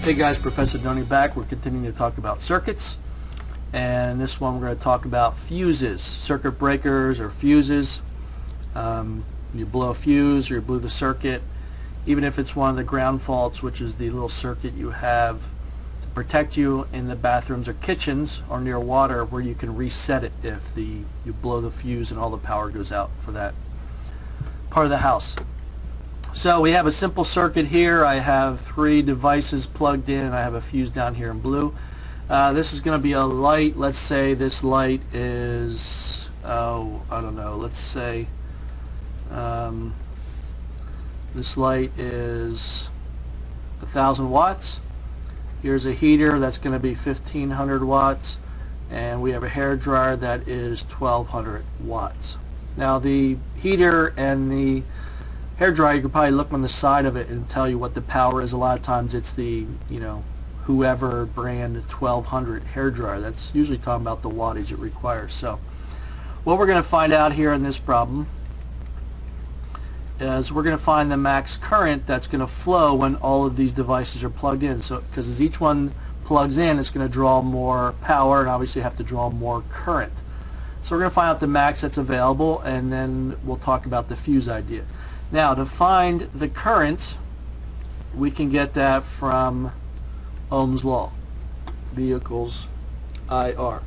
Hey guys, Professor Doney back. We're continuing to talk about circuits, and in this one we're going to talk about fuses, circuit breakers or fuses. You blow a fuse or you blew the circuit, even if it's one of the ground faults, which is the little circuit you have to protect you in the bathrooms or kitchens or near water, where you can reset it if you blow the fuse and all the power goes out for that part of the house. So we have a simple circuit here. I have 3 devices plugged in and I have a fuse down here in blue. This is going to be a light. Let's say this light is, I don't know, let's say this light is 1,000 watts. Here's a heater that's going to be 1,500 watts, and we have a hair dryer that is 1,200 watts. Now the heater and the hair dryer, you can probably look on the side of it and tell you what the power is. A lot of times it's the, whoever brand 1200 hair dryer. That's usually talking about the wattage it requires. So what we're going to find out here in this problem is we're going to find the max current that's going to flow when all of these devices are plugged in. So because as each one plugs in, it's going to draw more power and obviously have to draw more current. So we're going to find out the max that's available, and then we'll talk about the fuse idea. Now, to find the current, we can get that from Ohm's law, V equals IR.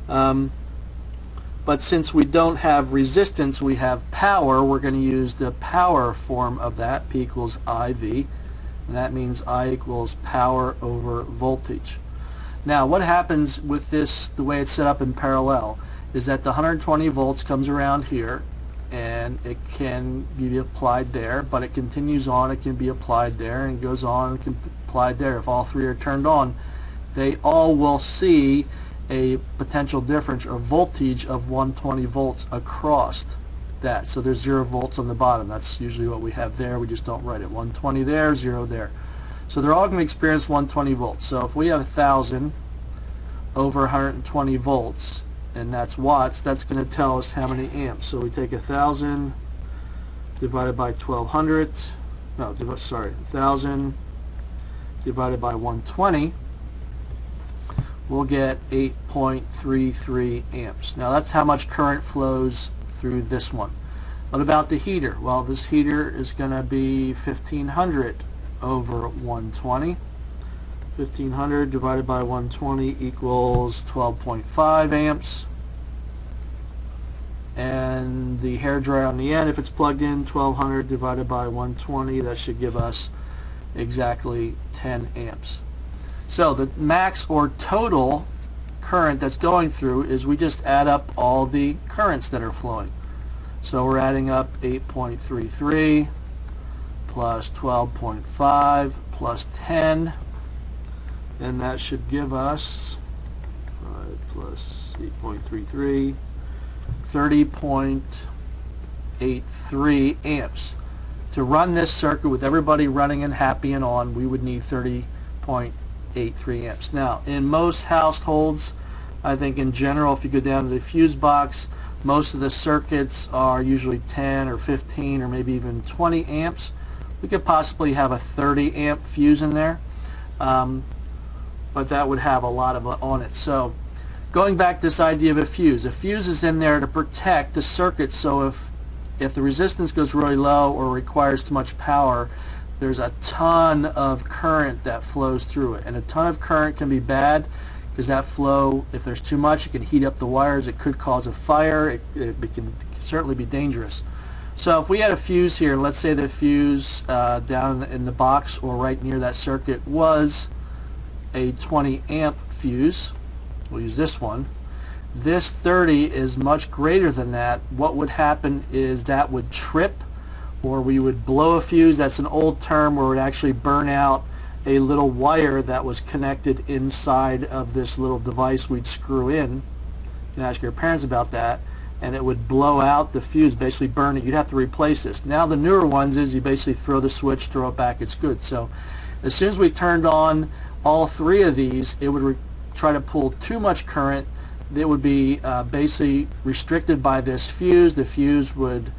But since we don't have resistance, we have power. We're going to use the power form of that, P equals IV, and that means I equals power over voltage. Now, what happens with this, the way it's set up in parallel, is that the 120 volts comes around here, and it can be applied there, but it continues on, it can be applied there, and it goes on, it can be applied there. If all 3 are turned on, they all will see a potential difference or voltage of 120 volts across that. So there's 0 volts on the bottom. That's usually what we have there. We just don't write it. 120 there, 0 there. So they're all going to experience 120 volts. So if we have 1,000 over 120 volts, and that's watts, that's going to tell us how many amps. So we take 1,000 divided by 1,200, no, sorry, 1,000 divided by 120, we'll get 8.33 amps. Now that's how much current flows through this one. What about the heater? Well, this heater is going to be 1,500 over 120. 1,500 divided by 120 equals 12.5 amps. And the hair dryer on the end, if it's plugged in, 1,200 divided by 120, that should give us exactly 10 amps. So the max or total current that's going through is we just add up all the currents that are flowing. So we're adding up 8.33 plus 12.5 plus 10, and that should give us 5 plus 8.33, 30.83 amps. To run this circuit with everybody running and happy and on, we would need 30.83 amps. Now, in most households, I think in general, if you go down to the fuse box, most of the circuits are usually 10 or 15 or maybe even 20 amps. We could possibly have a 30 amp fuse in there. But that would have a lot of on it. So going back to this idea of a fuse is in there to protect the circuit, so if the resistance goes really low or requires too much power, there's a ton of current that flows through it. And a ton of current can be bad, because that flow, if there's too much, it can heat up the wires, it could cause a fire, it can certainly be dangerous. So if we had a fuse here, let's say the fuse down in the box or right near that circuit was a 20 amp fuse, we'll use this one. This 30 is much greater than that. What would happen is that would trip, or we would blow a fuse. That's an old term where it would actually burn out a little wire that was connected inside of this little device we'd screw in. You can ask your parents about that. And it would blow out the fuse, basically burn it. You'd have to replace this. Now the newer ones is you basically throw the switch, throw it back, it's good. So as soon as we turned on all 3 of these, it would try to pull too much current. It would be basically restricted by this fuse. The fuse would